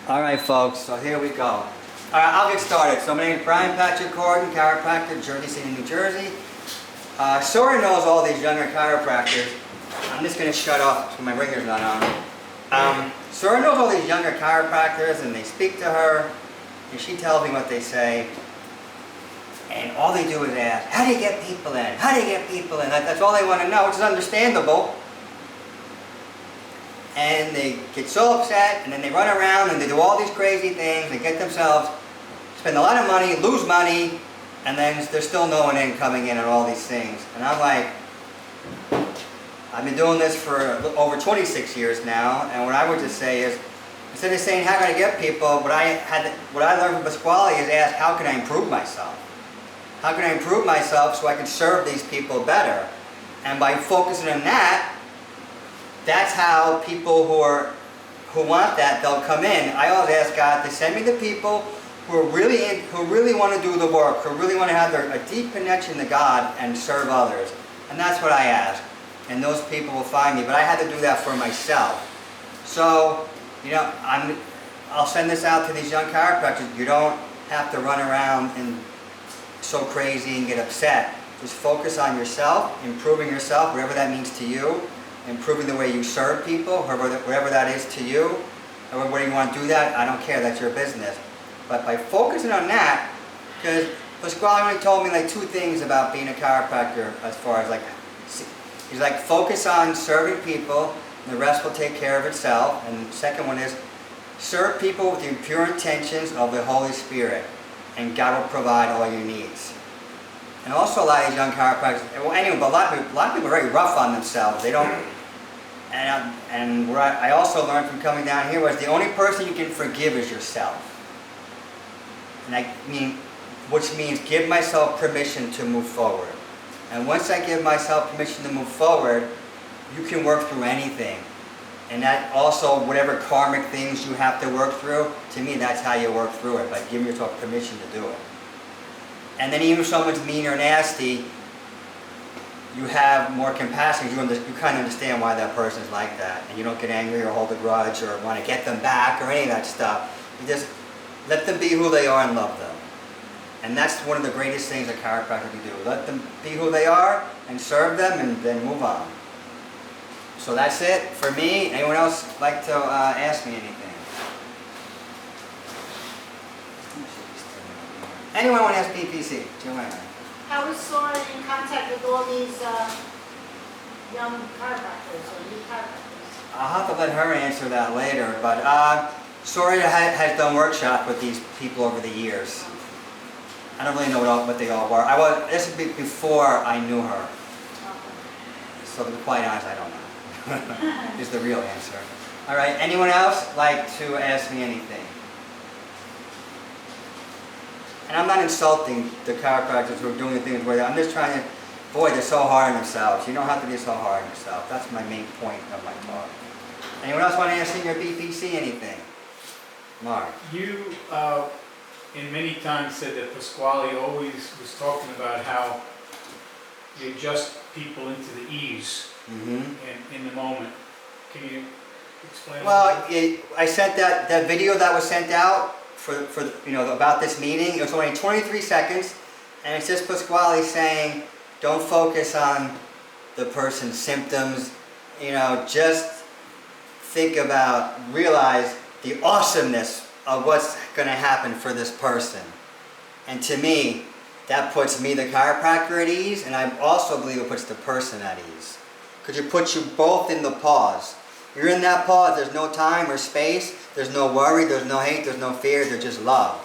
All right, folks, so here we go. All right, I'll get started. So my name is Brian Patrick Corrigan, chiropractor, Jersey City, New Jersey. Sora knows all these younger chiropractors. I'm just going to shut off so my ringer's not on. Sora knows all these younger chiropractors, and they speak to her, and she tells me what they say. And all they do is ask, how do you get people in? How do you get people in? That's all they want to know, which is understandable. And they get so upset, and then they run around and they do all these crazy things and get themselves, spend a lot of money, lose money, and then there's still no one coming in and all these things. And I'm like, I've been doing this for over 26 years now, and what I would just say is, instead of saying how can I get people, what I learned from Pasquale is ask how can I improve myself? How can I improve myself so I can serve these people better? And by focusing on that, that's how people who want that, they'll come in. I always ask God to send me the people who really want to do the work, who really want to have a deep connection to God and serve others. And that's what I ask. And those people will find me. But I had to do that for myself. So, you know, I'll send this out to these young chiropractors. You don't have to run around and so crazy and get upset. Just focus on yourself, improving yourself, whatever that means to you. Improving the way you serve people, whatever that is to you, or whether you want to do that, I don't care, that's your business. But by focusing on that, because Pasquale only told me like 2 things about being a chiropractor as far as like, he's like, focus on serving people, and the rest will take care of itself. And the second one is, serve people with the pure intentions of the Holy Spirit, and God will provide all your needs. And also a lot of these young chiropractors, well anyway, but a lot of people are very rough on themselves. They don't, and what I also learned from coming down here was the only person you can forgive is yourself. And which means give myself permission to move forward. And once I give myself permission to move forward, you can work through anything. And that also, whatever karmic things you have to work through, to me that's how you work through it, by giving yourself permission to do it. And then even if someone's mean or nasty, you have more compassion. You kind of understand why that person's like that. And you don't get angry or hold a grudge or want to get them back or any of that stuff. You just let them be who they are and love them. And that's one of the greatest things a chiropractor can do. Let them be who they are and serve them and then move on. So that's it for me. Anyone else like to ask me anything? Anyone want to ask PPC? Joanna. How was Sora in contact with all these young chiropractors or new chiropractors? I'll have to let her answer that later, but Sora has done workshops with these people over the years. I don't really know what they all were. This would be before I knew her. So to be quite honest, I don't know. Is the real answer. All right, anyone else like to ask me anything? And I'm not insulting the chiropractors who are doing the things where I'm just trying to, boy, they're so hard on themselves. You don't have to be so hard on yourself. That's my main point of my talk. Anyone else want to ask in your BPC anything? Mark. You, in many times, said that Pasquale always was talking about how you adjust people into the ease in the moment. Can you explain? Well, I sent that video that was sent out for about this meeting. It was only 23 seconds, and it's just Pasquale saying, don't focus on the person's symptoms. Just realize the awesomeness of what's going to happen for this person. And to me, that puts me, the chiropractor, at ease, and I also believe it puts the person at ease. Because it puts you both in the pause. You're in that pause, there's no time or space, there's no worry, there's no hate, there's no fear, there's just love.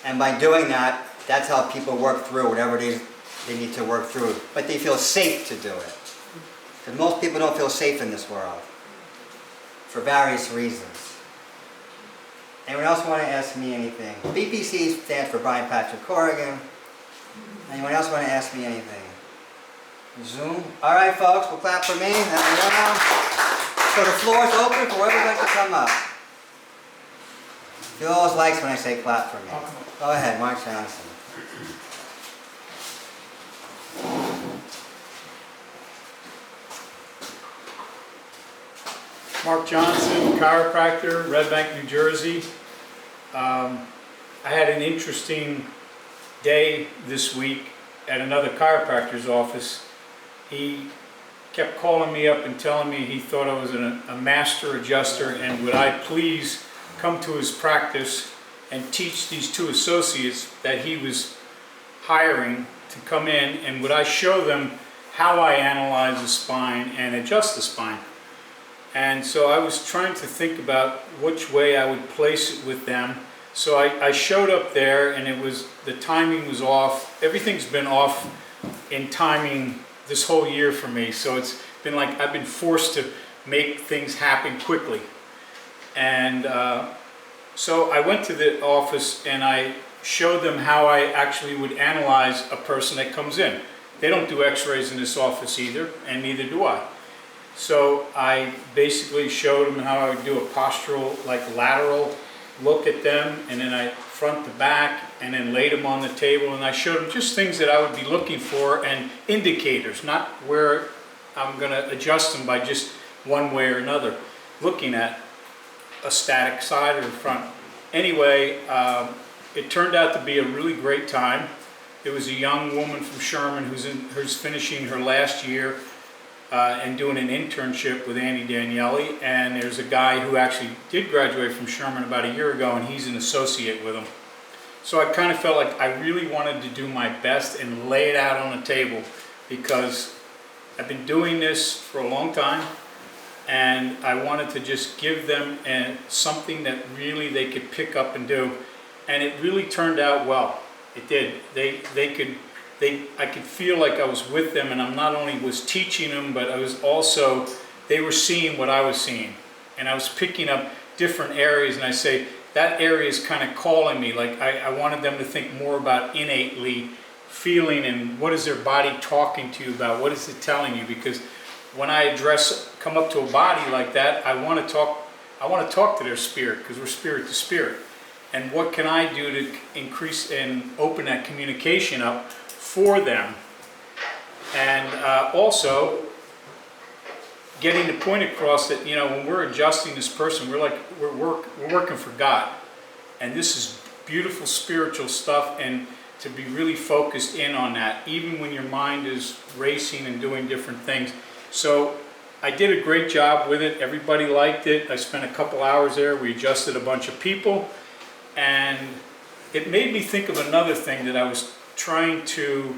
And by doing that, that's how people work through whatever it is they need to work through. But they feel safe to do it. Because most people don't feel safe in this world. For various reasons. Anyone else want to ask me anything? BPC stands for Brian Patrick Corrigan. Anyone else want to ask me anything? Zoom? Alright folks, we'll clap for me. So the floor is open for whoever would like to come up. He always likes when I say clap for me. Go ahead, Mark Johnson. Mark Johnson, chiropractor, Red Bank, New Jersey. I had an interesting day this week at another chiropractor's office. He kept calling me up and telling me he thought I was a master adjuster, and would I please come to his practice and teach these two associates that he was hiring to come in, and would I show them how I analyze the spine and adjust the spine. And so I was trying to think about which way I would place it with them. So I showed up there, and the timing was off. Everything's been off in timing this whole year for me. So it's been like I've been forced to make things happen quickly. And so I went to the office and I showed them how I actually would analyze a person that comes in. They don't do x-rays in this office either, and neither do I. So I basically showed them how I would do a postural, like lateral look at them, and then I front to back, and then laid them on the table, and I showed them just things that I would be looking for and indicators, not where I'm going to adjust them by just one way or another, looking at a static side or the front. Anyway, it turned out to be a really great time. There was a young woman from Sherman who's finishing her last year and doing an internship with Andy Danielli, and there's a guy who actually did graduate from Sherman about a year ago, and he's an associate with him. So I kind of felt like I really wanted to do my best and lay it out on the table, because I've been doing this for a long time, and I wanted to just give them something that really they could pick up and do, and it really turned out well. It did. I could feel like I was with them, and I not only was teaching them, but they were seeing what I was seeing. And I was picking up different areas, and I say, that area is kind of calling me. Like I wanted them to think more about innately feeling, and what is their body talking to you about? What is it telling you? Because when I come up to a body like that, I want to talk to their spirit, because we're spirit to spirit. And what can I do to increase and open that communication up for them? And also getting the point across that, when we're adjusting this person, we're working for God, and this is beautiful spiritual stuff, and to be really focused in on that, even when your mind is racing and doing different things. So I did a great job with it. Everybody liked it. I spent a couple hours there. We adjusted a bunch of people, and it made me think of another thing that I was trying to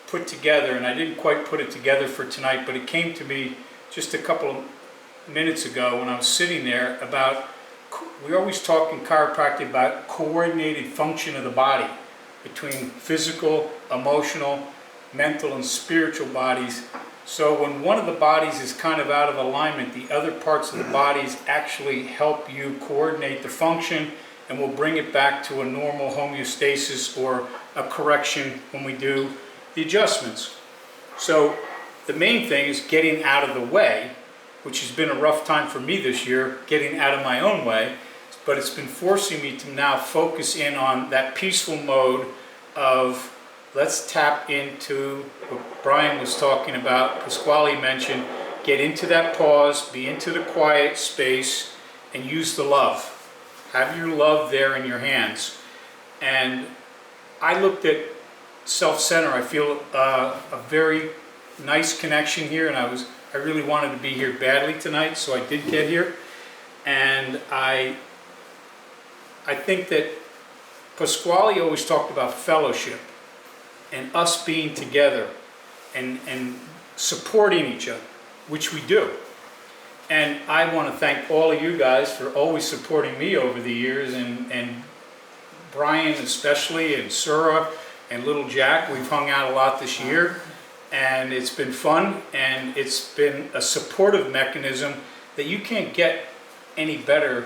put together, and I didn't quite put it together for tonight, but it came to me just a couple of minutes ago when I was sitting there about, we always talk in chiropractic about coordinated function of the body between physical, emotional, mental, and spiritual bodies. So when one of the bodies is kind of out of alignment, the other parts of the bodies actually help you coordinate the function, and will bring it back to a normal homeostasis or a correction when we do the adjustments. So the main thing is getting out of the way, which has been a rough time for me this year, getting out of my own way, but it's been forcing me to now focus in on that peaceful mode of, let's tap into what Brian was talking about, Pasquale mentioned, get into that pause, be into the quiet space, and use the love. Have your love there in your hands. And I looked at Self-Center. I feel a very nice connection here, and I really wanted to be here badly tonight, so I did get here. And I think that Pasquale always talked about fellowship and us being together and supporting each other, which we do. And I want to thank all of you guys for always supporting me over the years, and Brian especially, and Sura, and little Jack. We've hung out a lot this year, and it's been fun, and it's been a supportive mechanism that you can't get any better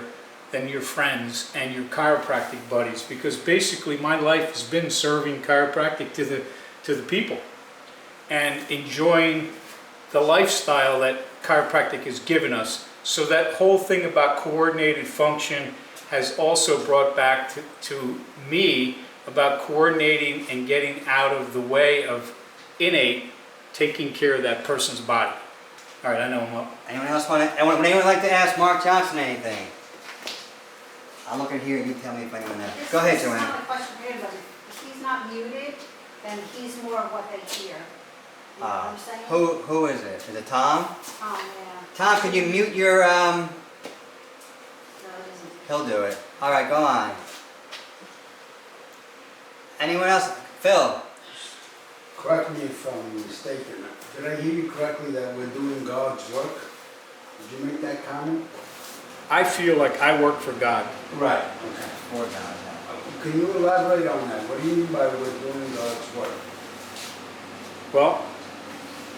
than your friends and your chiropractic buddies, because basically my life has been serving chiropractic to the people and enjoying the lifestyle that chiropractic has given us. So that whole thing about coordinated function has also brought back to me about coordinating and getting out of the way of innate taking care of that person's body. All right, I know I'm up. Anyone else want to? Would anyone like to ask Mark Johnson anything? I'll look at here and you tell me if anyone knows. This- Go ahead, This is Joanne. not a question for him, but if he's not muted, then he's more of what they hear. You know what I'm saying? Who is it? Is it Tom? Oh, yeah. Tom, could you mute your, No, it isn't. He'll do it. All right, go on. Anyone else? Phil? Correct me if I'm mistaken. Did I hear you correctly that we're doing God's work? Did you make that comment? I feel like I work for God. Right. Okay. Four times. Can you elaborate on that? What do you mean by we're doing God's work? Well,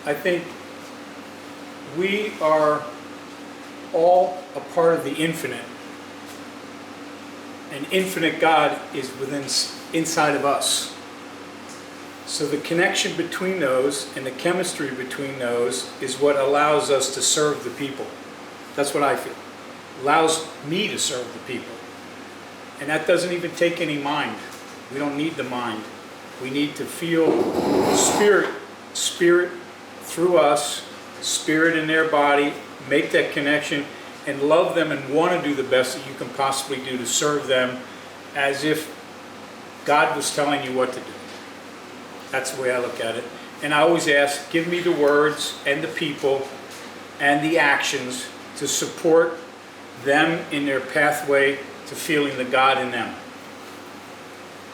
I think we are all a part of the infinite. An infinite God is inside of us. So the connection between those and the chemistry between those is what allows us to serve the people. That's what I feel. Allows me to serve the people. And that doesn't even take any mind. We don't need the mind. We need to feel spirit through us, spirit in their body, make that connection, and love them and want to do the best that you can possibly do to serve them as if God was telling you what to do. That's the way I look at it. And I always ask, give me the words and the people and the actions to support them in their pathway to feeling the God in them.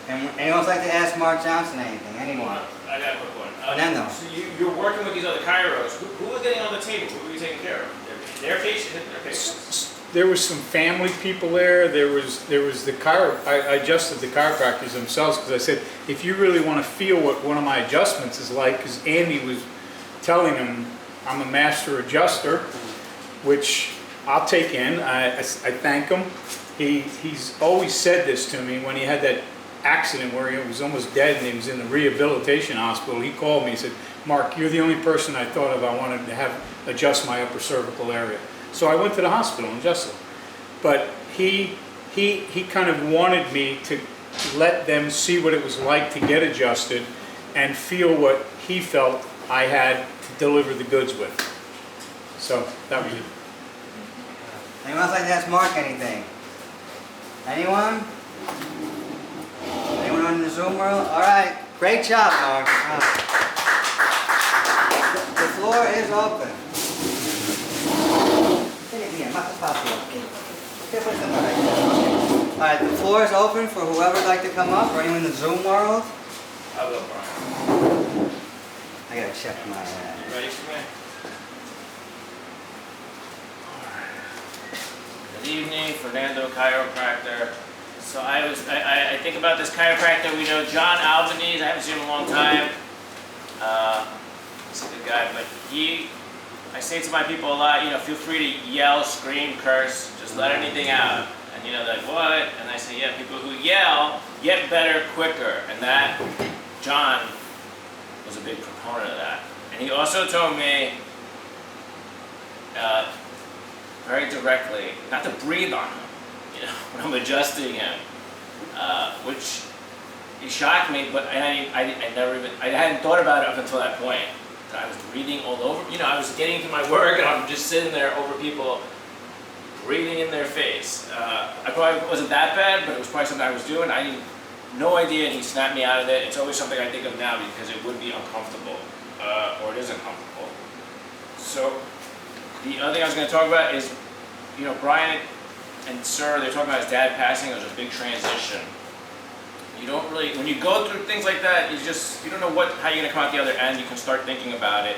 And anyone else like to ask Mark Johnson anything? Anyone? I got a quick one. Fernando. So you're working with these other chiros. Who was getting on the table? Who were you taking care of? Their patients? There was some family people there. There was the I adjusted the chiropractors themselves because I said, if you really want to feel what one of my adjustments is like, because Andy was telling him I'm a master adjuster, which I'll take in. I thank him. He's always said this to me when he had that accident where he was almost dead and he was in the rehabilitation hospital. He called me and said, Mark, you're the only person I thought of I wanted to have adjust my upper cervical area. So I went to the hospital and adjusted. But he kind of wanted me to let them see what it was like to get adjusted and feel what he felt I had to deliver the goods with. So that was it. Anyone else like to ask Mark anything? Anyone? Anyone on the Zoom world? All right. Great job, Mark. The floor is open. All right, the floor is open for whoever would like to come up, or anyone in the Zoom world. I'll go, Brian. I gotta check my. You ready for me? Good evening, Fernando, chiropractor. So I think about this chiropractor. We know John Albanese. I haven't seen him in a long time. He's a good guy, but I say to my people a lot, feel free to yell, scream, curse, just let anything out. And they're like, what? And I say, yeah, people who yell get better quicker. And that, John was a big proponent of that. And he also told me, very directly, not to breathe on him, when I'm adjusting him, which it shocked me, but I hadn't thought about it up until that point. I was breathing all over, I was getting to my work and I'm just sitting there over people, breathing in their face. I probably wasn't that bad, but it was probably something I was doing. I had no idea, and he snapped me out of it. It's always something I think of now because it would be uncomfortable, or it is uncomfortable. So the other thing I was going to talk about is, Brian and Sir, they're talking about his dad passing. It was a big transition. You don't really, when you go through things like that, you don't know how you're going to come out the other end. You can start thinking about it.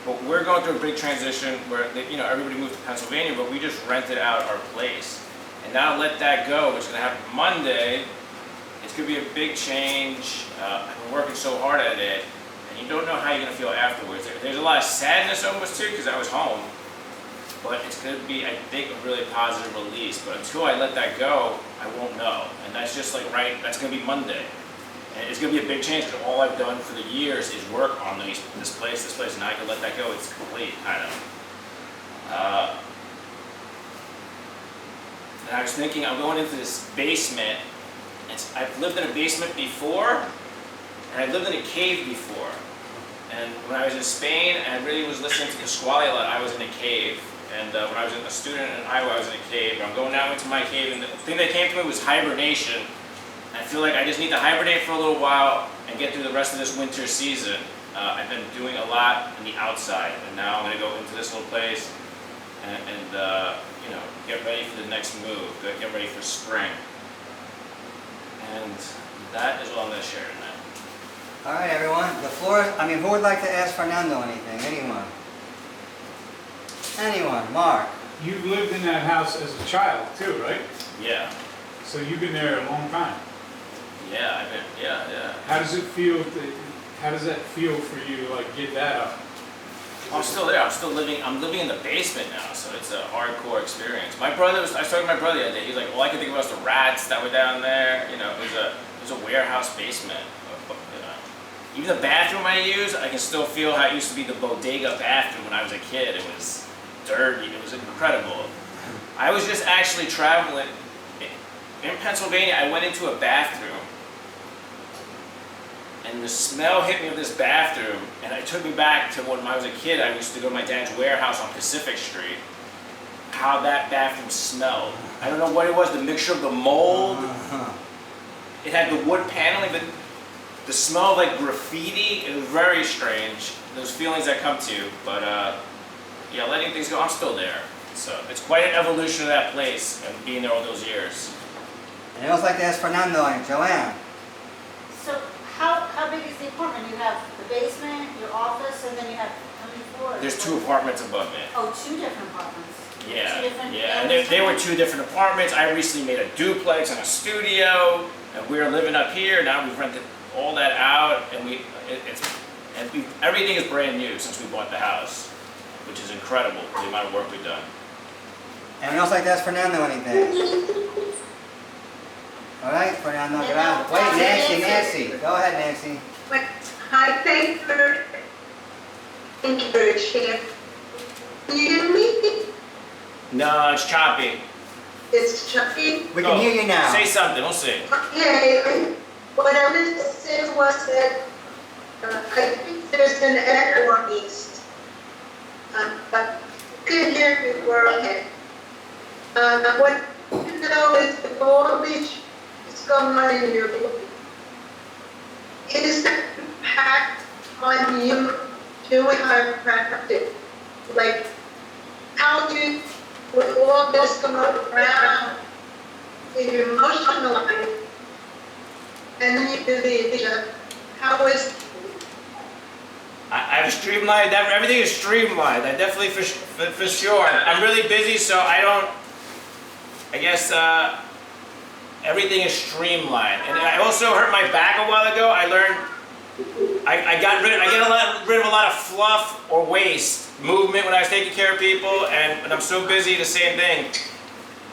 But we're going through a big transition where, everybody moved to Pennsylvania, but we just rented out our place. And now let that go, which is going to happen Monday. It's going to be a big change. I've been working so hard at it, and you don't know how you're going to feel afterwards. There's a lot of sadness almost too, because I was home. But it's going to be, I think, a really positive release. But until I let that go, I won't know. And that's just that's going to be Monday. And it's going to be a big change because all I've done for the years is work on this place, and I can let that go. It's complete, kind of. And I was thinking, I'm going into this basement. I've lived in a basement before, and I've lived in a cave before. And when I was in Spain, and I really was listening to Pasquale a lot, I was in a cave. And when I was a student in Iowa, I was in a cave. I'm going now into my cave, and the thing that came to me was hibernation. I feel like I just need to hibernate for a little while and get through the rest of this winter season. I've been doing a lot in the outside, and now I'm going to go into this little place and you know, get ready for the next move, get ready for spring. And that is all I'm going to share tonight. All right, everyone. The floor. I mean, who would like to ask Fernando anything? Anyone? Anyone? Mark. You've lived in that house as a child too, right? Yeah. So you've been there a long time. Yeah, I've been, yeah. How does it feel? How does that feel for you to like give that up? I'm still there. I'm living in the basement now, so it's a hardcore experience. I was talking to my brother the other day. He's like, all I can think about was the rats that were down there. You know, it was a warehouse basement. You know, even the bathroom I use, I can still feel how it used to be the bodega bathroom when I was a kid. It was dirty. It was incredible. I was just actually traveling in Pennsylvania. I went into a bathroom, and the smell hit me of this bathroom, and it took me back to when I was a kid. I used to go to my dad's warehouse on Pacific Street. How that bathroom smelled. I don't know what it was, the mixture of the mold. It had the wood paneling, but the smell of like graffiti. It was very strange. Those feelings that come to you, but yeah, letting things go. I'm still there. So it's quite an evolution of that place and being there all those years. And I also like to ask Fernando and Joanne. So how big is the apartment? You have the basement, your office, and then you have how many floors? There's 2 apartments above me. Oh, 2 different apartments. Yeah, Two different yeah, and buildings? they were 2 different apartments. I recently made a duplex and a studio, and we're living up here. Now we've rented all that out, and everything is brand new since we bought the house, which is incredible, the amount of work we've done. And we also like to ask Fernando anything. All right, Fernando, get out. Wait, Nancy. Go ahead, Nancy. Hi, thank you for encouraging. Can you hear me? No, it's choppy. It's Chucky. We can hear you now. Say something, we'll see. Okay, what I wanted to say was that I think there's an echo on east. But you can hear me well. What you know is the garbage is going on in your building. It is the impact on you doing chiropractic. Like, how do you, with all this going around in your emotional life, and then you do the how is I've streamlined, everything is streamlined. I definitely, for sure. I'm really busy, so I guess everything is streamlined. And I also hurt my back a while ago. I learned, I get rid of a lot of fluff or waste movement when I was taking care of people, and when I'm so busy, the same thing.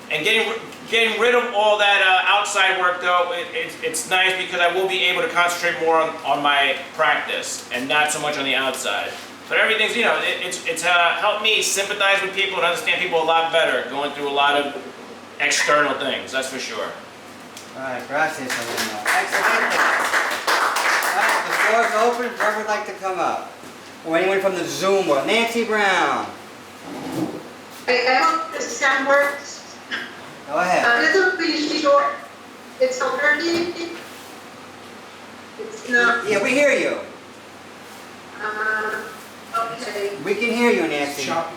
And getting rid of all that outside work, though, it's nice because I will be able to concentrate more on my practice and not so much on the outside. But everything's, you know, it's helped me sympathize with people and understand people a lot better, going through a lot of external things, that's for sure. All right, gracias, Fernando. Excellent. All right, the floor is open. Whoever would like to come up. Or anyone from the Zoom world. Nancy Brown. I hope the sound works. Go ahead. This will be short. It's already. It's not. Yeah, we hear you. Okay. We can hear you, Nancy. Choppy.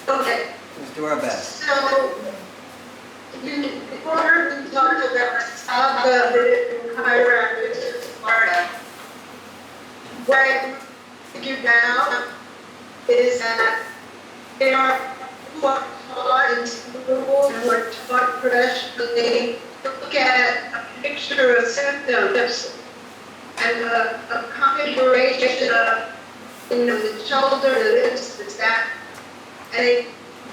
Okay. Let's do our best. So, before we talked about the chiropractors in Florida, what I figured out is that there are who are taught in school and who are taught professionally to look at a picture of symptoms and a configuration of, you know, the shoulder, the this, the that, and they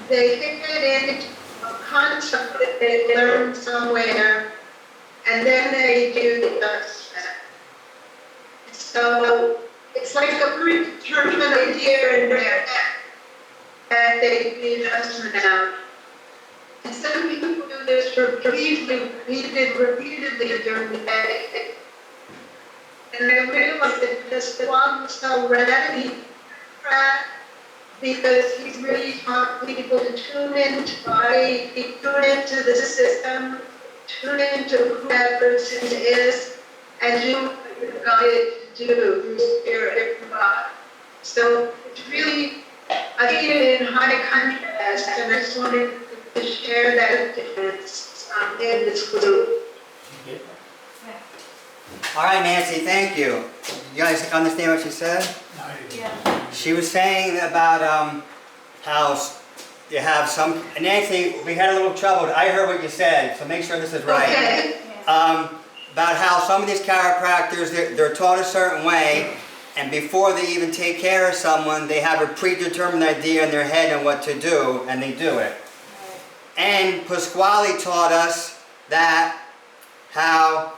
fit it into a concept that they learned somewhere, and then they do the adjustment. So it's like a predetermined idea in their head that they do the adjustment out. And some people do this repeatedly during the day. And I realized that this one so ready, because he's really taught people to tune into body, tune into the system, tune into who that person is, and do what you're guided to do through spirit and God. So it's really, I think it in high contrast, and I just wanted to share that difference in this group. All right, Nancy, thank you. You guys understand what she said? No, I didn't. Yeah. She was saying about how you have some. Nancy, we had a little trouble. I heard what you said, so make sure this is right. Okay. About how some of these chiropractors, they're taught a certain way, and before they even take care of someone, they have a predetermined idea in their head on what to do, and they do it. And Pasquale taught us that how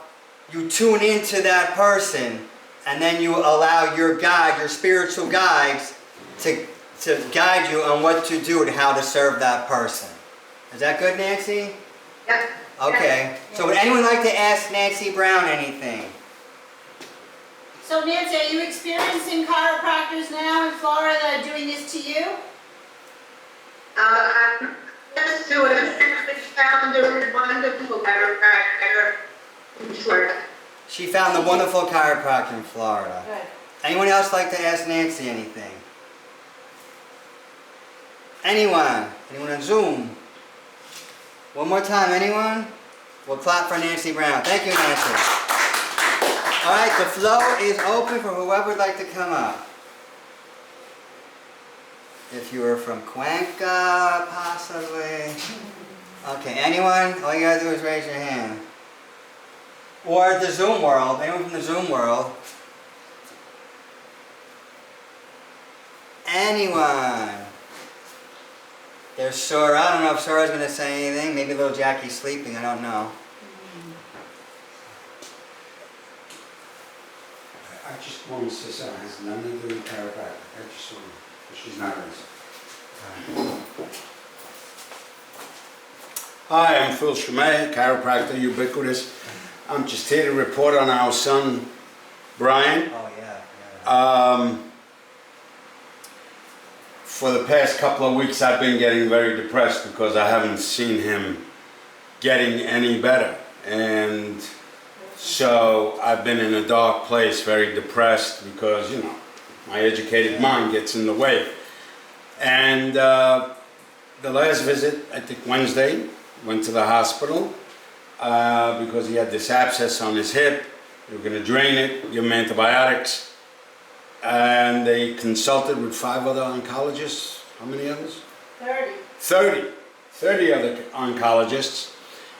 you tune into that person, and then you allow your guide, your spiritual guides, to guide you on what to do and how to serve that person. Is that good, Nancy? Yep. Okay. So would anyone like to ask Nancy Brown anything? So Nancy, are you experiencing chiropractors now in Florida that are doing this to you? I'm just doing a found a wonderful chiropractor in Florida. She found a wonderful chiropractor in Florida. Good. Anyone else like to ask Nancy anything? Anyone? Anyone on Zoom? One more time, anyone? We'll clap for Nancy Brown. Thank you, Nancy. All right, the floor is open for whoever would like to come up. If you were from Cuenca, possibly. Okay, anyone? All you gotta do is raise your hand. Or the Zoom world. Anyone from the Zoom world? Anyone? There's Sora. I don't know if Sora's going to say anything. Maybe little Jackie's sleeping. I don't know. I just want to say something, it has nothing to do with chiropractic. I just want to, she's not racist. Hi, I'm Phil Scime, chiropractor, ubiquitous. I'm just here to report on our son, Brian. Oh, yeah. For the past couple of weeks, I've been getting very depressed because I haven't seen him getting any better. And so I've been in a dark place, very depressed because, you know, my educated mind gets in the way. And the last visit, I think Wednesday, went to the hospital because he had this abscess on his hip. They were going to drain it, give him antibiotics. And they consulted with 5 other oncologists. How many others? 30. 30 other oncologists.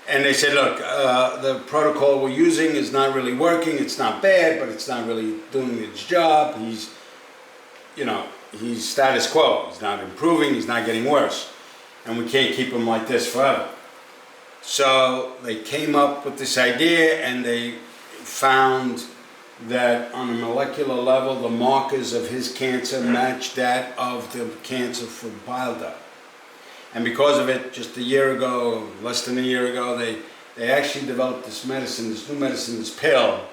And they said, look, the protocol we're using is not really working. It's not bad, but it's not really doing its job. He's, you know, he's status quo. He's not improving. He's not getting worse. And we can't keep him like this forever. So they came up with this idea, and they found that on a molecular level, the markers of his cancer matched that of the cancer from bile duct. And because of it, just a year ago, less than a year ago, they actually developed this medicine, this new medicine, this pill,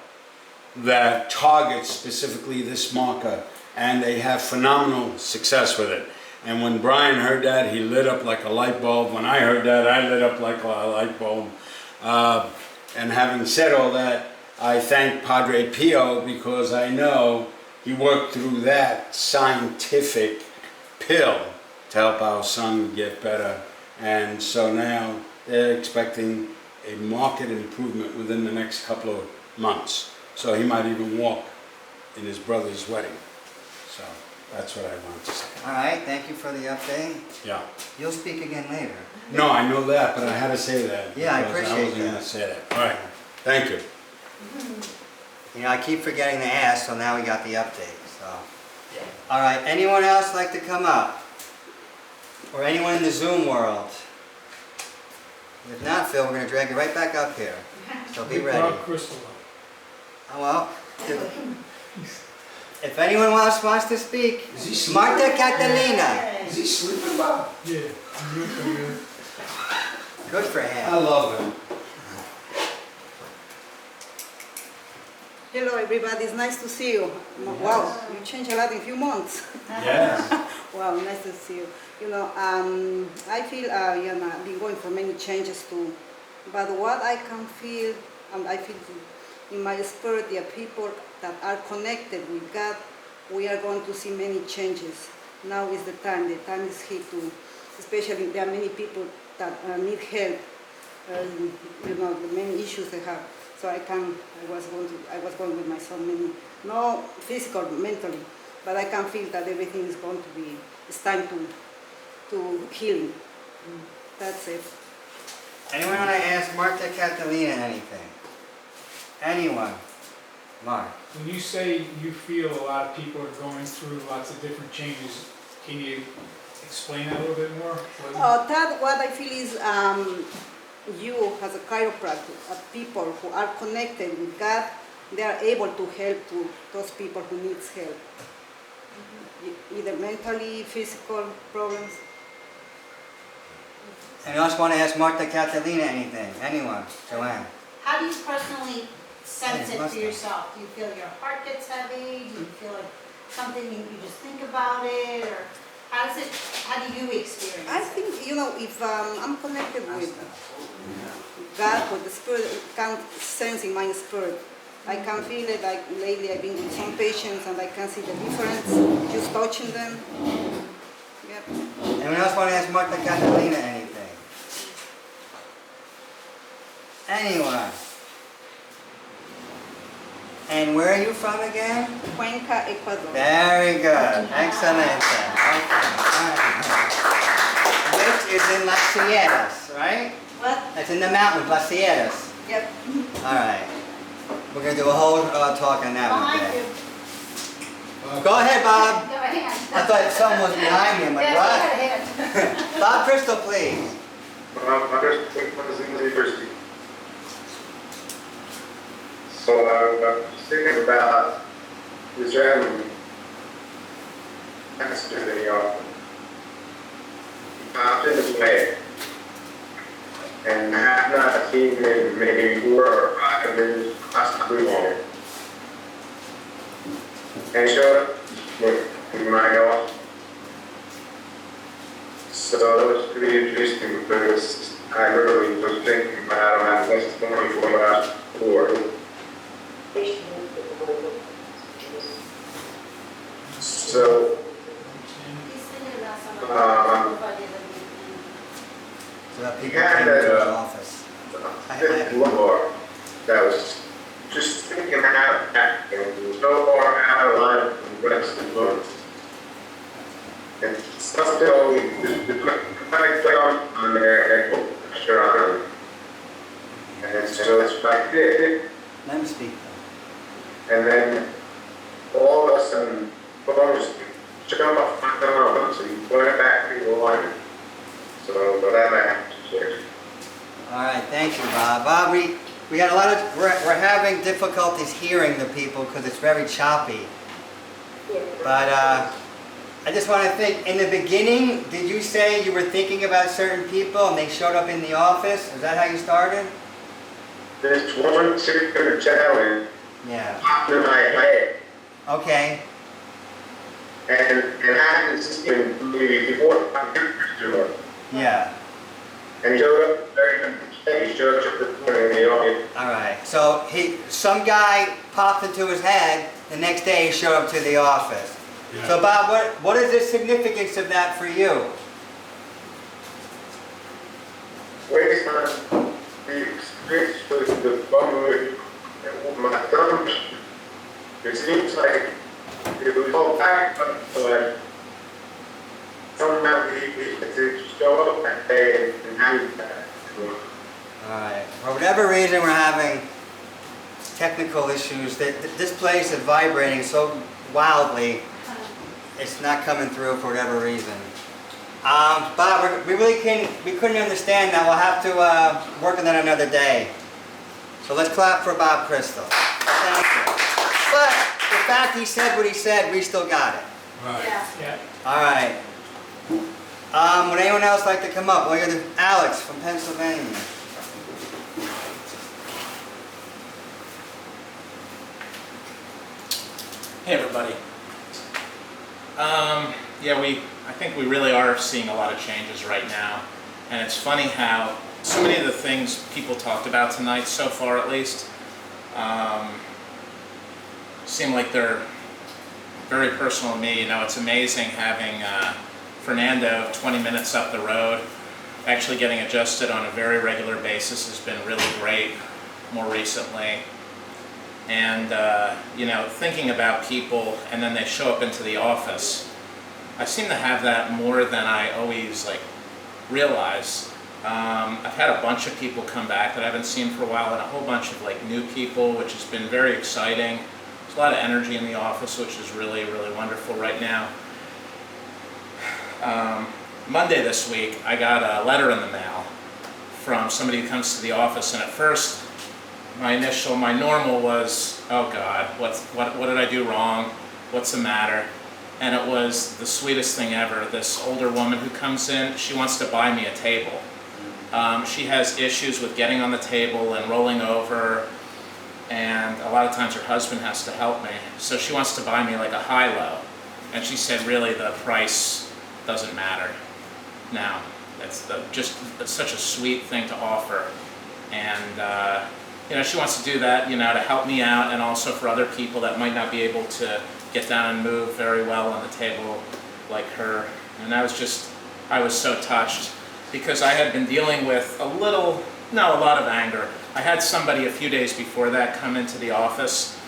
that targets specifically this marker, and they have phenomenal success with it. And when Brian heard that, he lit up like a light bulb. When I heard that, I lit up like a light bulb. And having said all that, I thank Padre Pio because I know he worked through that scientific pill to help our son get better. And so now they're expecting a marked improvement within the next couple of months. So he might even walk in his brother's wedding. So that's what I wanted to say. All right, thank you for the update. Yeah. You'll speak again later. No, I know that, but I had to say that. Yeah, I because appreciate I wasn't that. going to say that. All right. Thank you. You know, I keep forgetting to ask, so now we got the update. So, all right, anyone else like to come up? Or anyone in the Zoom world? If not, Phil, we're going to drag you right back up here. So be ready. Rob Crystal. Oh, well, if anyone else wants to speak, Is he sleeping? Marta Catalina. Is he sleeping, Bob? Yeah, I'm good for you. Good for I him. love him. Hello everybody, it's nice to see you. Wow, you changed a lot in a few months. Yes. Wow, nice to see you. I feel, I've been going for many changes too. But what I can feel, and I feel in my spirit, the people that are connected with God, we are going to see many changes. Now is the time. The time is here to, especially there are many people that need help. The many issues they have. So I was going with my son many, no physical, mentally, but I can feel that everything is going to be, it's time to healing. That's it. Anyone want to ask Marta Catalina anything? Anyone? Mark. When you say you feel a lot of people are going through lots of different changes, can you explain that a little bit more? What I feel is you as a chiropractor, people who are connected with God, they are able to help to those people who needs help. Either mentally, physical problems. Anyone else want to ask Marta Catalina anything? Anyone? Joanne? How do you personally sense Yeah, it must for be. yourself? Do you feel your heart gets heavy? Do you feel like something you just think about it? Or how do you experience I it? think, if I'm connected with God, with the Spirit, can sense in my spirit. I can feel it, like lately I've been with some patients and I can see the difference, just touching them. Yep. Anyone else want to ask Marta Catalina anything? Anyone? And where are you from again? Cuenca, Ecuador. Very good. Excellent. Which is in Las Sierras, right? What? That's in the mountains, Las Sierras. Yep. All right. We're going to do a whole talk on that one Behind today. you. Go ahead, Bob. Go ahead. I thought someone was behind me. I'm like, Yeah, go what? ahead. Bob Crystal, please. I just think one is in the university. So I was thinking about this answer that he offered. He popped in his way and have not seen him maybe 4 or 5 years, possibly longer. And he showed up in my house. So it was pretty interesting because I really was thinking about my testimony for the last 4. So, He's thinking about somebody. So that he people had came to his that office. fifth floor that was just thinking out of that, and it was so far out of line from the rest of the room. And something always, the click on there and put pressure on him. And so it's like this. Let him speak. And then all of a sudden, phones jump off my thumbs and put it back to the line. So, but that I have to share. All right, thank you, Bob. Bob, we had a lot of, we're having difficulties hearing the people because it's very choppy. But I just want to think, in the beginning, did you say you were thinking about certain people and they showed up in the office? Is that how you started? This one particular gentleman Yeah. popped in my head, and Okay. I hadn't seen him before I to him. Yeah. And he showed up very he showed up this morning in the audience. All right. So some guy popped into his head. The next day, he showed up to the office. Yeah. So, Bob, what is the significance of that for you? Based on the experience with the bum with my thumbs, it seems like it was all back, but somehow he to show up that day and have that. All right. For whatever reason, we're having technical issues. This place is vibrating so wildly, it's not coming through for whatever reason. Bob, we couldn't understand that. We'll have to work on that another day. So let's clap for Bob Crystal. Thank you. But the fact he said what he said, we still got it. Right. Yeah. Yeah. All right. Would anyone else like to come up? Well, you're Alex from Pennsylvania. Hey everybody. Yeah, we I think we really are seeing a lot of changes right now. And it's funny how so many of the things people talked about tonight, so far at least, seem like they're very personal to me. You know, it's amazing having Fernando 20 minutes up the road. Actually getting adjusted on a very regular basis has been really great more recently. And, you know, thinking about people and then they show up into the office, I seem to have that more than I always, like, realize. I've had a bunch of people come back that I haven't seen for a while and a whole bunch of, like, new people, which has been very exciting. There's a lot of energy in the office, which is really, really wonderful right now. Monday this week, I got a letter in the mail from somebody who comes to the office, and at first, my normal was, oh God, what did I do wrong? What's the matter? And it was the sweetest thing ever. This older woman who comes in, she wants to buy me a table. She has issues with getting on the table and rolling over, and a lot of times her husband has to help me. So she wants to buy me like a high-low. And she said, really, the price doesn't matter now. It's such a sweet thing to offer. And you know, she wants to do that, you know, to help me out and also for other people that might not be able to get down and move very well on the table like her. And I was so touched because I had been dealing with a lot of anger. I had somebody a few days before that come into the office,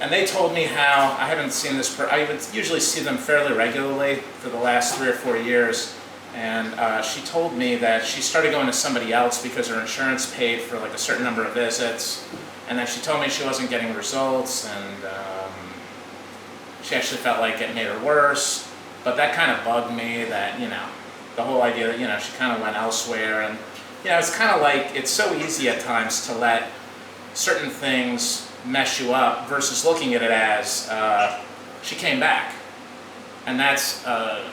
and they told me how I haven't seen this I would usually see them fairly regularly for the last 3 or 4 years. And she told me that she started going to somebody else because her insurance paid for like a certain number of visits. And then she told me she wasn't getting results, and she actually felt like it made her worse. But that kind of bugged me, that, you know, the whole idea that, you know, she kind of went elsewhere. And, you know, it's kind of like, it's so easy at times to let certain things mess you up versus looking at it as she came back. And that's,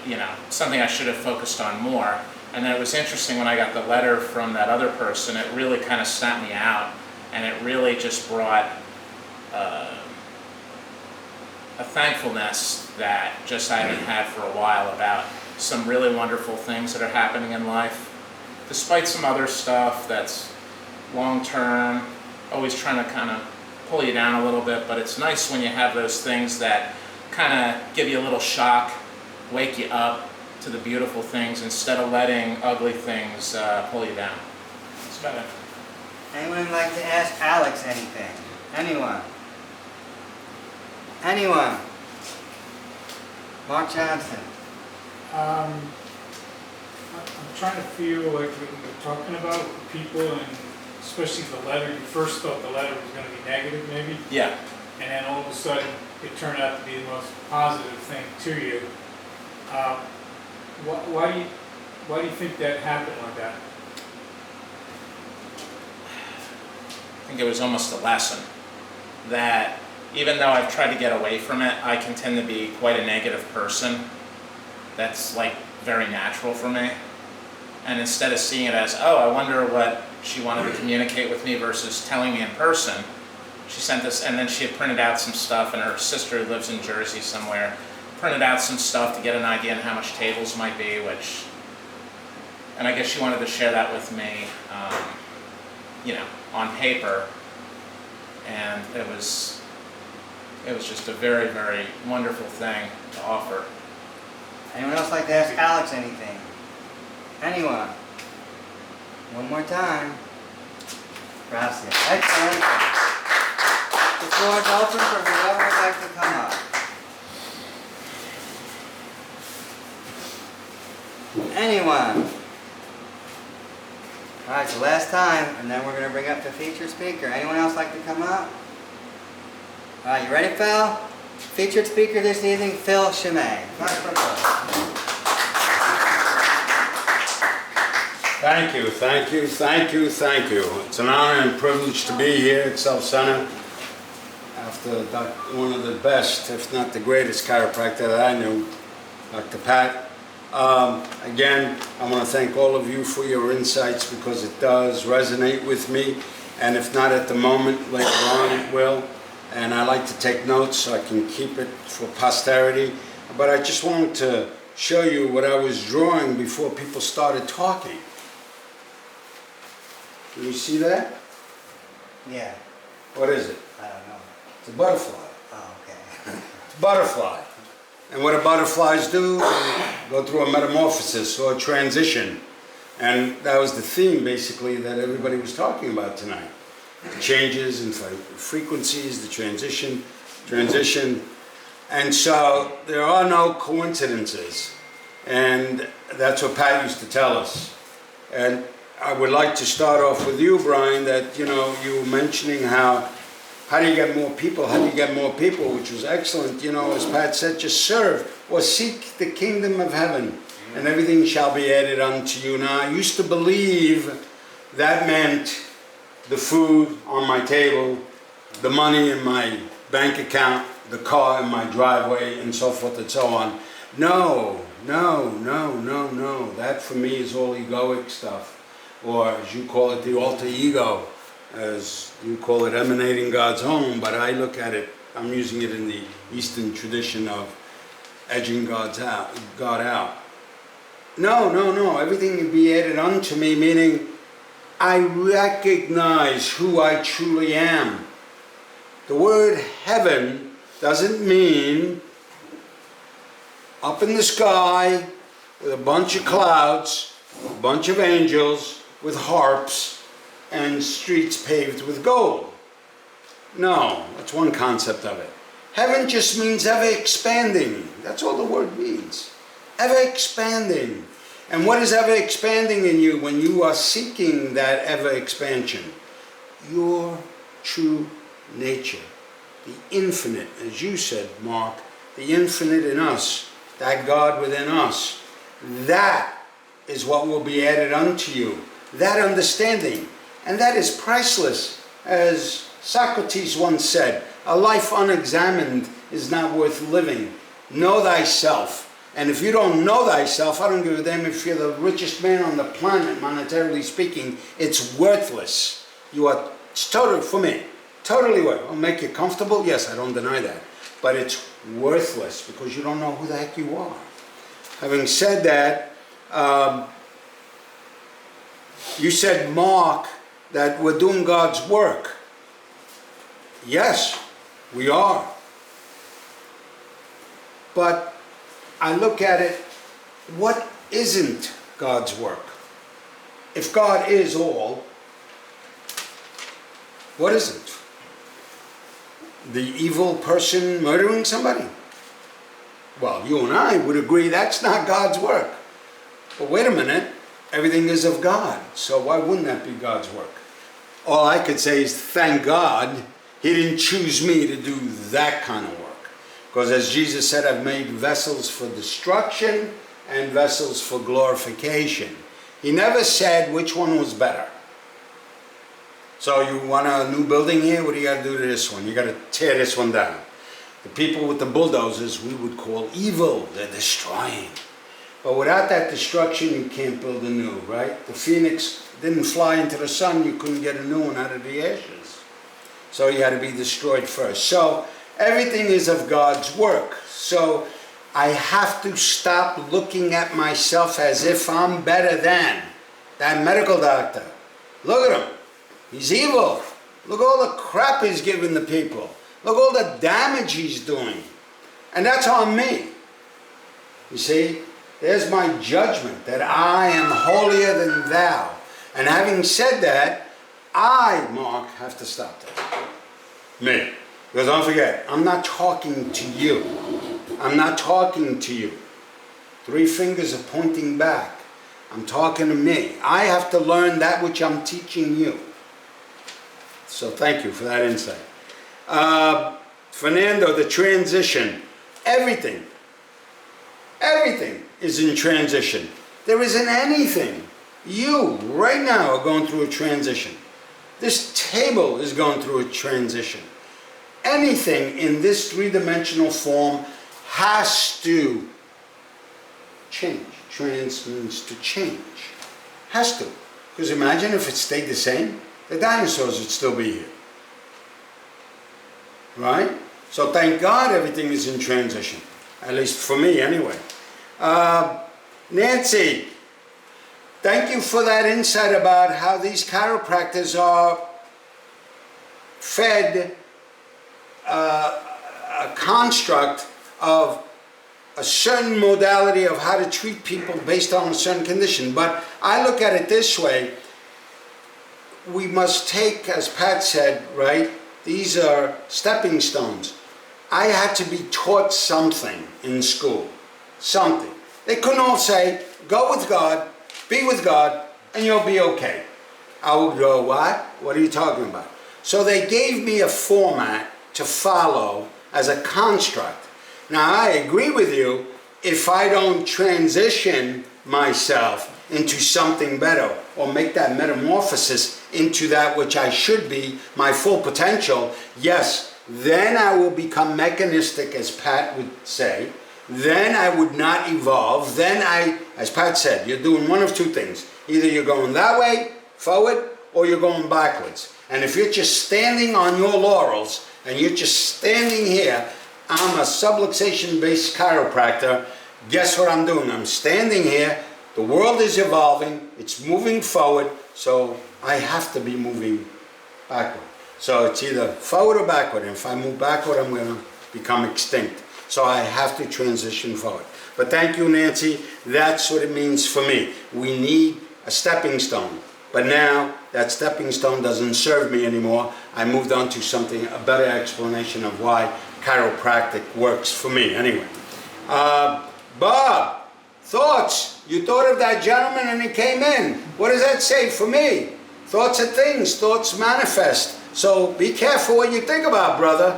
you know, something I should have focused on more. And then it was interesting when I got the letter from that other person, it really kind of snapped me out. And it really just brought a thankfulness that just I haven't had for a while about some really wonderful things that are happening in life. Despite some other stuff that's long-term, always trying to kind of pull you down a little bit. But it's nice when you have those things that kind of give you a little shock, wake you up to the beautiful things instead of letting ugly things pull you down. That's about it. Anyone like to ask Alex anything? Anyone? Anyone? Mark Johnson. I'm trying to feel like we're talking about people, and especially the letter. You first thought the letter was going to be negative, maybe? Yeah. And then all of a sudden, it turned out to be the most positive thing to you. Why do you think that happened like that? I think it was almost a lesson that even though I've tried to get away from it, I can tend to be quite a negative person. That's like very natural for me. And instead of seeing it as, oh, I wonder what she wanted to communicate with me versus telling me in person, she sent this, and then she had printed out some stuff, and her sister who lives in Jersey somewhere printed out some stuff to get an idea on how much tables might be, and I guess she wanted to share that with me, you know, on paper. And it was just a very, very wonderful thing to offer. Anyone else like to ask Alex anything? Anyone? One more time. Gracias. Excellent. The floor is open for whoever would like to come up. Anyone? All right, so last time, and then we're going to bring up the featured speaker. Anyone else like to come up? All right, you ready, Phil? Featured speaker this evening, Phil Scime. Thank you, thank you, thank you, thank you. It's an honor and privilege to be here at Self Center after one of the best, if not the greatest chiropractor that I knew, Dr. Pat. Again, I want to thank all of you for your insights, because it does resonate with me, and if not at the moment, later on it will. And I like to take notes so I can keep it for posterity. But I just wanted to show you what I was drawing before people started talking. Can you see that? Yeah, What is it? I don't know. It's a butterfly. Oh, okay. It's a butterfly. And what do butterflies do? They go through a metamorphosis or a transition. And that was the theme, basically, that everybody was talking about tonight. The changes in frequencies, the transition. And so there are no coincidences. And that's what Pat used to tell us. And I would like to start off with you, Brian, that, you know, you were mentioning how do you get more people? How do you get more people? Which was excellent. You know, as Pat said, just serve or seek the kingdom of heaven, and everything shall be added unto you. Now, I used to believe that meant the food on my table, the money in my bank account, the car in my driveway, and so forth and so on. No. That for me is all egoic stuff. Or as you call it, the alter ego, as you call it, emanating God's home. But I look at it, I'm using it in the Eastern tradition of edging God out. No, everything will be added unto me, meaning I recognize who I truly am. The word heaven doesn't mean up in the sky with a bunch of clouds, a bunch of angels with harps and streets paved with gold. No, that's one concept of it. Heaven just means ever expanding. That's all the word means. Ever expanding. And what is ever expanding in you when you are seeking that ever expansion? Your true nature. The infinite, as you said, Mark, the infinite in us, that God within us. That is what will be added unto you. That understanding. And that is priceless. As Socrates once said, a life unexamined is not worth living. Know thyself. And if you don't know thyself, I don't give a damn if you're the richest man on the planet, monetarily speaking, it's worthless. It's totally, for me, totally worthless. It'll make you comfortable, yes, I don't deny that. But it's worthless because you don't know who the heck you are. Having said that, you said, Mark, that we're doing God's work. Yes, we are. But I look at it, what isn't God's work? If God is all, what isn't? The evil person murdering somebody? Well, you and I would agree that's not God's work. But wait a minute, everything is of God, so why wouldn't that be God's work? All I could say is thank God He didn't choose me to do that kind of work. Because as Jesus said, I've made vessels for destruction and vessels for glorification. He never said which one was better. So you want a new building here? What do you got to do to this one? You got to tear this one down. The people with the bulldozers we would call evil. They're destroying. But without that destruction, you can't build a new, right? The phoenix didn't fly into the sun. You couldn't get a new one out of the ashes. So you had to be destroyed first. So everything is of God's work. So I have to stop looking at myself as if I'm better than that medical doctor. Look at him. He's evil. Look at all the crap he's giving the people. Look at all the damage he's doing. And that's on me. You see, there's my judgment that I am holier than thou. And having said that, I, Mark, have to stop that. Me. Because don't forget, I'm not talking to you. I'm not talking to you. 3 fingers are pointing back. I'm talking to me. I have to learn that which I'm teaching you. So thank you for that insight. Fernando, the transition. Everything is in transition. There isn't anything. You, right now, are going through a transition. This table is going through a transition. Anything in this 3-dimensional form has to change. Trans means to change. Has to. Because imagine if it stayed the same, the dinosaurs would still be here. Right? So thank God everything is in transition. At least for me, anyway. Nancy, thank you for that insight about how these chiropractors are fed a construct of a certain modality of how to treat people based on a certain condition. But I look at it this way. We must take, as Pat said, right, these are stepping stones. I had to be taught something in school, something. They couldn't all say, go with God, be with God, and you'll be okay. I would go, what? What are you talking about? So they gave me a format to follow as a construct. Now I agree with you, if I don't transition myself into something better or make that metamorphosis into that which I should be, my full potential, yes, then I will become mechanistic, as Pat would say. Then I would not evolve. Then as Pat said, you're doing one of two things. Either you're going that way, forward, or you're going backwards. And if you're just standing on your laurels and you're just standing here, I'm a subluxation-based chiropractor. Guess what I'm doing? I'm standing here. The world is evolving. It's moving forward. So I have to be moving backward. So it's either forward or backward. And if I move backward, I'm going to become extinct. So I have to transition forward. But thank you, Nancy. That's what it means for me. We need a stepping stone. But now that stepping stone doesn't serve me anymore. I moved on to something, a better explanation of why chiropractic works for me. Anyway, Bob, thoughts? You thought of that gentleman and he came in. What does that say for me? Thoughts are things. Thoughts manifest. So be careful what you think about, brother.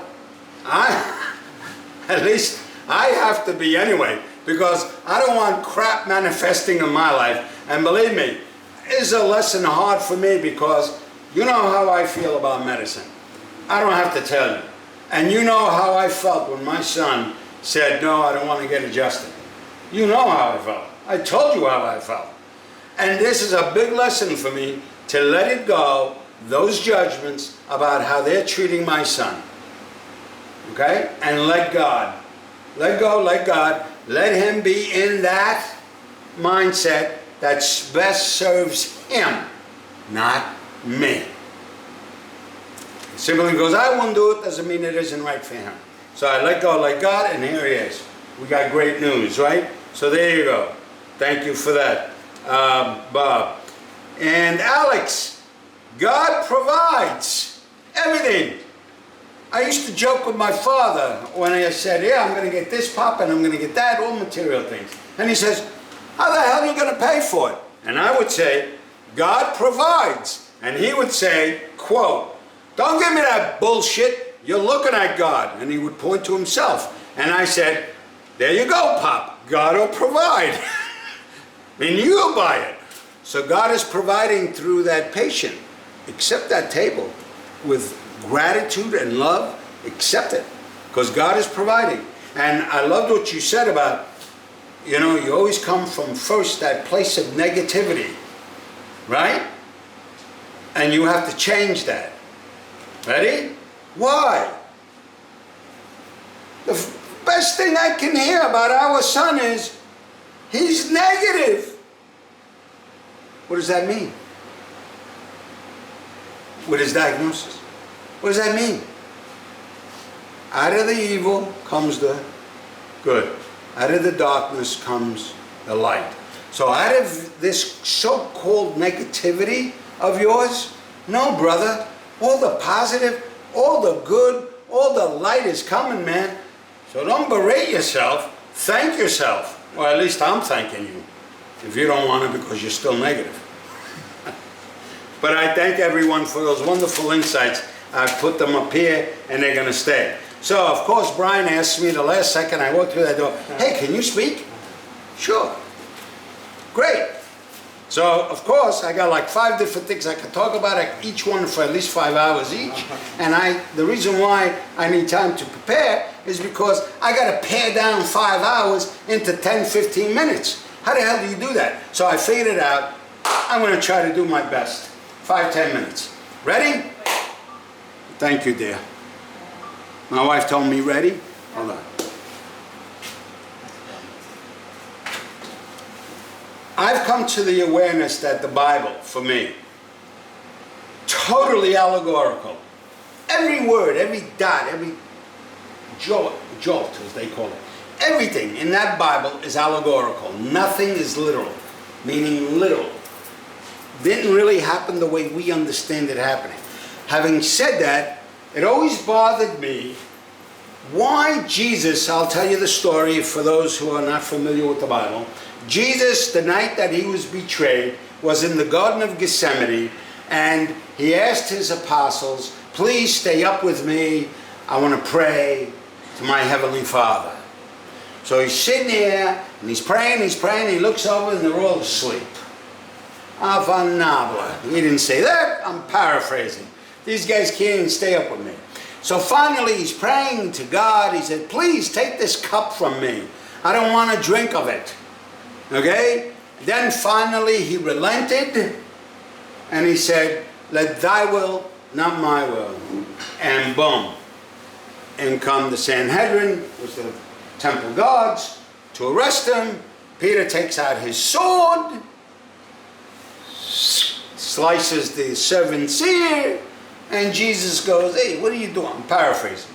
At least I have to be anyway, because I don't want crap manifesting in my life. And believe me, it's a lesson hard for me, because you know how I feel about medicine. I don't have to tell you. And you know how I felt when my son said, no, I don't want to get adjusted. You know how I felt. I told you how I felt. And this is a big lesson for me, to let it go, those judgments about how they're treating my son. Okay? And let God. Let go, let God. Let him be in that mindset that best serves him, not me. Simply because I won't do it doesn't mean it isn't right for him. So I let go, let God, and here he is. We got great news, right? So there you go. Thank you for that, Bob. And Alex, God provides everything. I used to joke with my father when I said, yeah, I'm going to get this pop and I'm going to get that, all material things. And he says, how the hell are you going to pay for it? And I would say, God provides. And he would say, quote, don't give me that bullshit. You're looking at God. And he would point to himself. And I said, there you go, Pop. God will provide. I mean, you'll buy it. So God is providing through that patient. Accept that table with gratitude and love. Accept it. Because God is providing. And I loved what you said about, you know, you always come from first that place of negativity. Right? And you have to change that. Ready? Why? The best thing I can hear about our son is, he's negative. What does that mean? With his diagnosis. What does that mean? Out of the evil comes the good. Out of the darkness comes the light. So out of this so-called negativity of yours, no, brother, all the positive, all the good, all the light is coming, man. So don't berate yourself, thank yourself. Or at least I'm thanking you. If you don't want to, because you're still negative. But I thank everyone for those wonderful insights. I've put them up here and they're going to stay. So, of course, Brian asked me the last second I walked through that door, hey, can you speak? Sure. Great. So, of course, I got like 5 different things I could talk about, each one for at least 5 hours each. And the reason why I need time to prepare is because I got to pare down 5 hours into 10, 15 minutes. How the hell do you do that? So I figured it out. I'm going to try to do my best. 5, 10 minutes. Ready? Thank you, dear. My wife told me ready. Hold on. I've come to the awareness that the Bible, for me, totally allegorical. Every word, every dot, every jolt, as they call it, everything in that Bible is allegorical. Nothing is literal, meaning literal. Didn't really happen the way we understand it happening. Having said that, it always bothered me why Jesus, I'll tell you the story for those who are not familiar with the Bible. Jesus, the night that he was betrayed, was in the Garden of Gethsemane, and he asked his apostles, please stay up with me. I want to pray to my Heavenly Father. So he's sitting there, and he's praying, he looks over, and they're all asleep. Avanabla. He didn't say that, I'm paraphrasing. These guys can't even stay up with me. So finally he's praying to God. He said, please take this cup from me. I don't want to drink of it. Okay? Then finally he relented and he said, let thy will, not my will. And boom. In come the Sanhedrin, which the temple guards, to arrest him. Peter takes out his sword, slices the servant's ear, and Jesus goes, hey, what are you doing? I'm paraphrasing.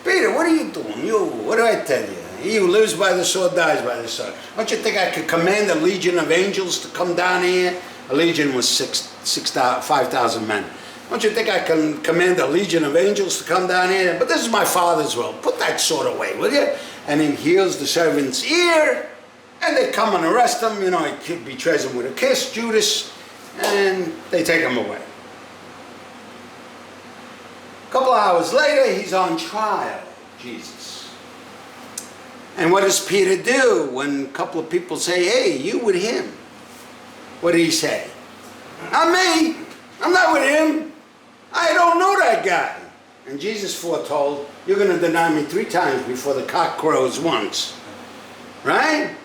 Peter, what are you doing? What do I tell you? He who lives by the sword dies by the sword. Don't you think I could command a legion of angels to come down here? A legion was 5,000 men. Don't you think I can command a legion of angels to come down here? But this is my Father's will. Put that sword away, will you? And he heals the servant's ear, and they come and arrest him. You know, he betrays him with a kiss, Judas, and they take him away. A couple of hours later, he's on trial, Jesus. And what does Peter do when a couple of people say, hey, you with him? What did he say? Not me. I'm not with him. I don't know that guy. And Jesus foretold, you're going to deny me 3 times before the cock crows once. Right?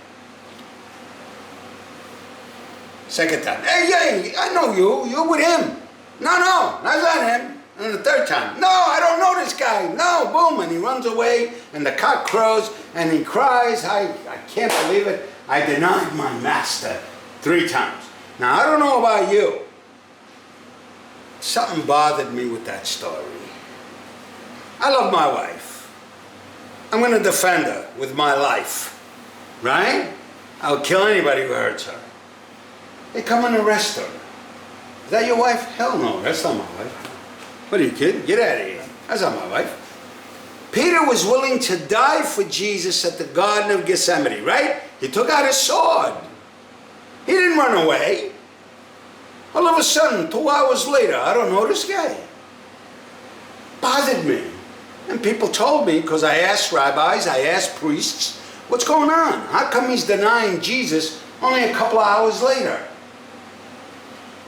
Second time. Hey, I know you. You're with him. No, that's not him. And the 3rd time, no, I don't know this guy. No, boom, and he runs away, and the cock crows, and he cries, I can't believe it. I denied my master 3 times. Now, I don't know about you. Something bothered me with that story. I love my wife. I'm going to defend her with my life. Right? I'll kill anybody who hurts her. They come and arrest her. Is that your wife? Hell no, that's not my wife. What are you kidding? Get out of here. That's not my wife. Peter was willing to die for Jesus at the Garden of Gethsemane, right? He took out his sword. He didn't run away. All of a sudden, 2 hours later, I don't know this guy. Bothered me. And people told me, because I asked rabbis, I asked priests, what's going on? How come he's denying Jesus only a couple of hours later?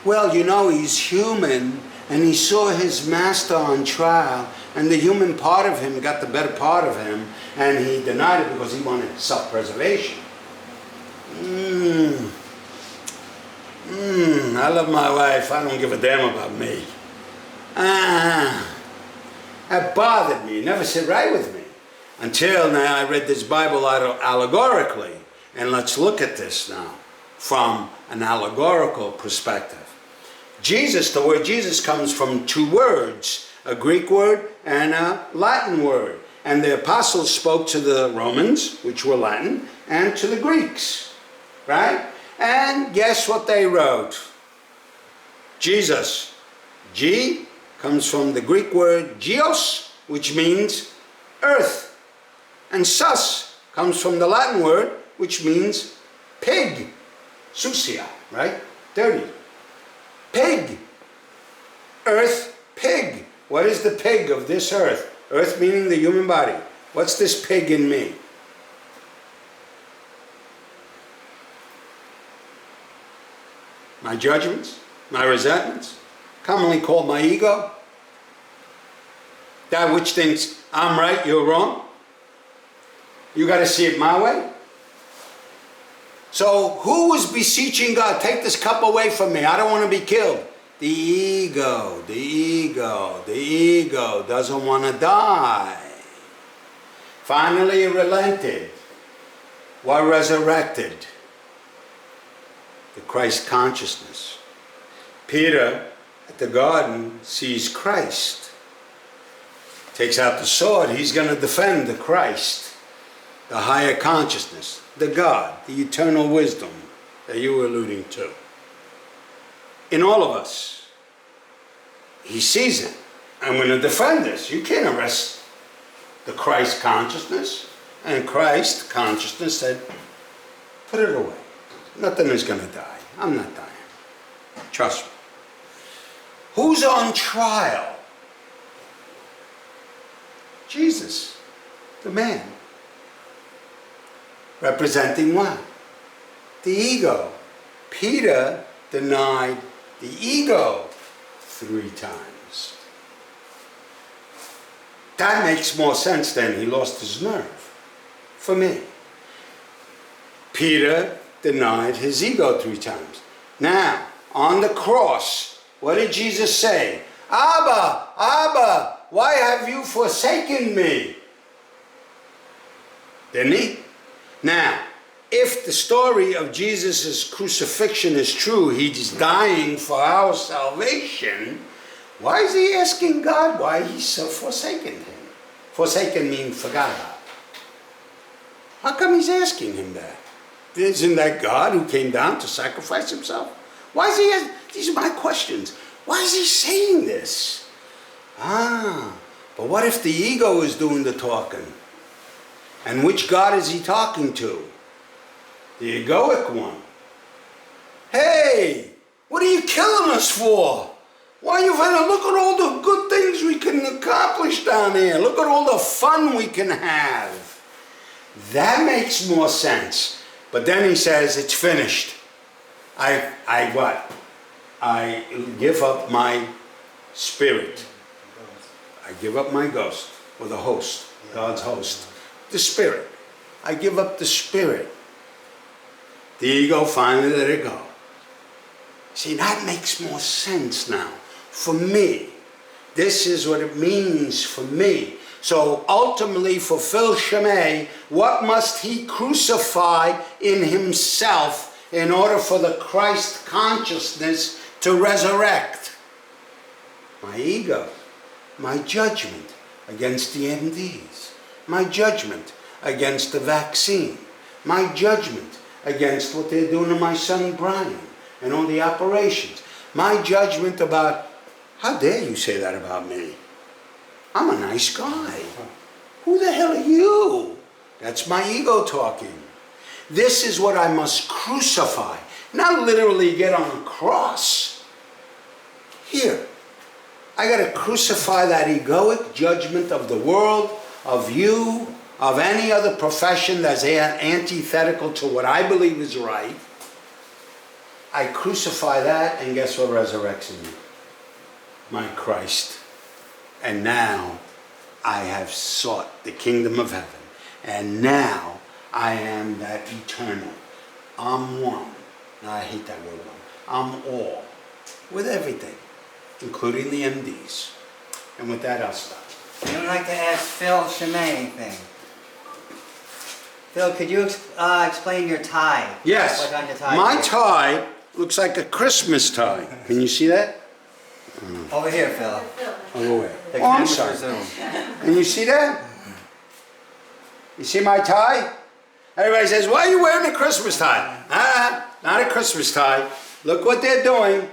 Well, you know, he's human, and he saw his master on trial, and the human part of him got the better part of him, and he denied it because he wanted self-preservation. I love my wife. I don't give a damn about me. That bothered me. It never sit right with me. Until now I read this Bible allegorically. And let's look at this now from an allegorical perspective. Jesus, the word Jesus comes from 2 words, a Greek word and a Latin word. And the apostles spoke to the Romans, which were Latin, and to the Greeks, right? And guess what they wrote? Jesus. G comes from the Greek word geos, which means earth. And sus comes from the Latin word, which means pig. Sucia, right? Dirty. Pig. Earth, pig. What is the pig of this earth? Earth meaning the human body. What's this pig in me? My judgments, my resentments, commonly called my ego. That which thinks I'm right, you're wrong. You got to see it my way. So who was beseeching God, take this cup away from me, I don't want to be killed? The ego, the ego, the ego doesn't want to die. Finally it relented, was resurrected. the Christ consciousness. Peter at the garden sees Christ. Takes out the sword, he's going to defend the Christ, the higher consciousness, the God, the eternal wisdom that you were alluding to. In all of us, he sees it. I'm going to defend this. You can't arrest the Christ consciousness. And Christ consciousness said, put it away. Nothing is going to die. I'm not dying. Trust me. Who's on trial? Jesus, the man. Representing what? The ego. Peter denied the ego 3 times. That makes more sense than he lost his nerve. For me. Peter denied his ego 3 times. Now, on the cross, what did Jesus say? Abba, Abba, why have you forsaken me? Didn't he? Now, if the story of Jesus' crucifixion is true, he's dying for our salvation, why is he asking God why he's so forsaken him? Forsaken means forgot about. How come he's asking him that? Isn't that God who came down to sacrifice himself? Why is he asking? These are my questions. Why is he saying this? But what if the ego is doing the talking? And which God is he talking to? The egoic one. Hey, what are you killing us for? Why are you finna look at all the good things we can accomplish down here. Look at all the fun we can have. That makes more sense. But then he says, it's finished. I what? I give up my spirit. I give up my ghost, or the host, God's host. The spirit. I give up the spirit. The ego finally let it go. See, that makes more sense now. For me. This is what it means for me. So ultimately, fulfill Scime, what must he crucify in himself in order for the Christ consciousness to resurrect? My ego, my judgment against the MDs, my judgment against the vaccine, my judgment against what they're doing to my son Brian and all the operations, my judgment about, how dare you say that about me? I'm a nice guy. Who the hell are you? That's my ego talking. This is what I must crucify. Not literally get on a cross. Here. I got to crucify that egoic judgment of the world, of you, of any other profession that's antithetical to what I believe is right. I crucify that, and guess what resurrects in me? My Christ. And now I have sought the kingdom of heaven. And now I am that eternal. I'm one. Now I hate that word one. I'm all. With everything. Including the MDs. And with that I'll stop. I'd like to ask Phil Scime anything. Phil, could you explain your tie? Yes. What's on your tie? My tie looks like a Christmas tie. Can you see that? Over here, Phil. Over where? The Oh, I'm camera's sorry. zoomed. And you see that? You see my tie? Everybody says, why are you wearing a Christmas tie? Not a Christmas tie. Look what they're doing.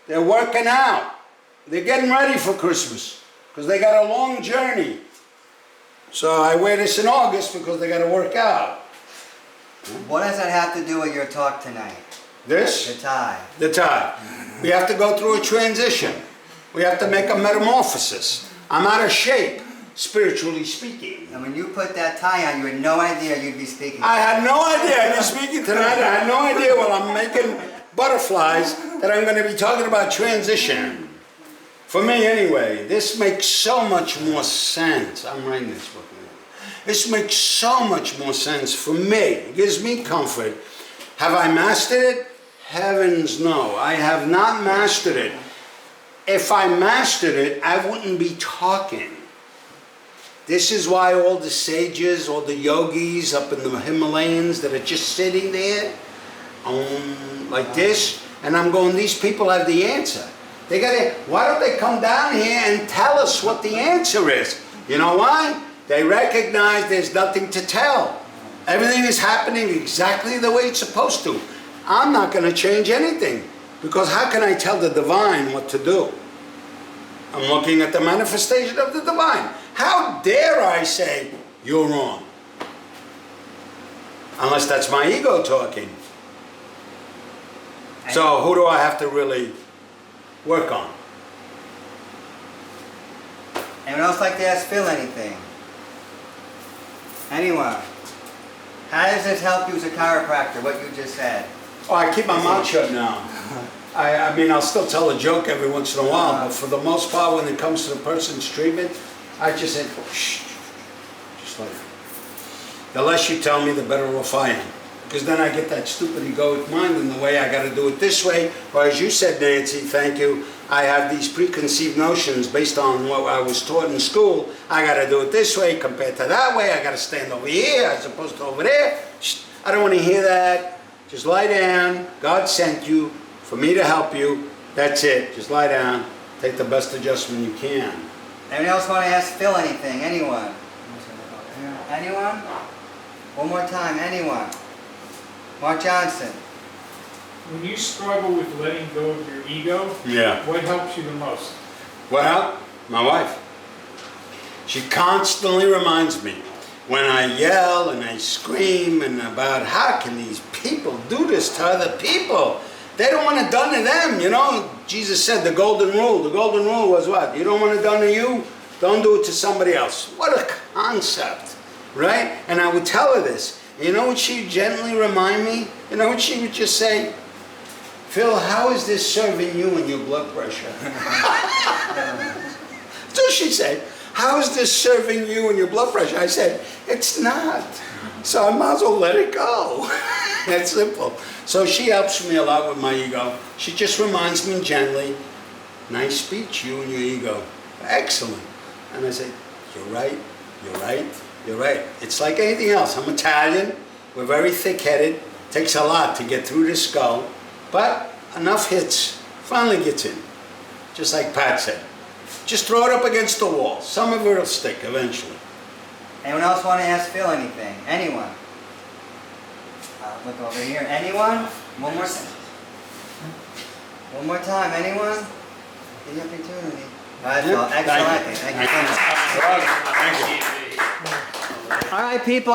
They're working out. They're getting ready for Christmas because they got a long journey. So I wear this in August because they got to work out. What does that have to do with your talk tonight? This? The tie. The tie. We have to go through a transition. We have to make a metamorphosis. I'm out of shape, spiritually speaking. And when you put that tie on, you had no idea you'd be speaking. I had no idea you're speaking tonight. I had no idea while I'm making butterflies that I'm going to be talking about transition. For me anyway, this makes so much more sense. I'm writing this book now. This makes so much more sense for me. It gives me comfort. Have I mastered it? Heavens no. I have not mastered it. If I mastered it, I wouldn't be talking. This is why all the sages, all the yogis up in the Himalayas that are just sitting there, like this, and I'm going, these people have the answer. Why don't they come down here and tell us what the answer is? You know why? They recognize there's nothing to tell. Everything is happening exactly the way it's supposed to. I'm not going to change anything, because how can I tell the divine what to do? I'm looking at the manifestation of the divine. How dare I say, you're wrong? Unless that's my ego talking. So who do I have to really work on? Anyone else like to ask Phil anything? Anyone? How does this help you as a chiropractor, what you just said? Oh, I keep my mouth shut now. I mean, I'll still tell a joke every once in a while, but for the most part, when it comes to the person's treatment, I just say, shh, just like that. The less you tell me, the better off I am. Because then I get that stupid egoic mind in the way, I got to do it this way. Or as you said, Nancy, thank you, I have these preconceived notions based on what I was taught in school. I got to do it this way compared to that way. I got to stand over here as opposed to over there. Shh, I don't want to hear that. Just lie down. God sent you for me to help you. That's it. Just lie down. Take the best adjustment you can. Anyone else want to ask Phil anything? Anyone? Anyone? One more time. Anyone? Mark Johnson. When you struggle with letting go of your ego, Yeah. what helps you the most? Well, my wife. She constantly reminds me when I yell and I scream and about how can these people do this to other people? They don't want it done to them, you know. Jesus said the golden rule. The golden rule was what? You don't want it done to you? Don't do it to somebody else. What a concept, right? And I would tell her this. You know what she would gently remind me? You know what she would just say? Phil, how is this serving you and your blood pressure? So she said, how is this serving you and your blood pressure? I said, it's not. So I might as well let it go. That's simple. So she helps me a lot with my ego. She just reminds me gently, nice speech, you and your ego. Excellent. And I say, you're right, you're right, you're right. It's like anything else. I'm Italian. We're very thick-headed. Takes a lot to get through the skull. But enough hits. Finally gets in. Just like Pat said. Just throw it up against the wall. Some of it will stick eventually. Anyone else want to ask Phil anything? Anyone? I'll look over here. Anyone? One more time. One more time. Anyone? The opportunity. That's all. Excellent. Thank you so much. Thank you. All right, people.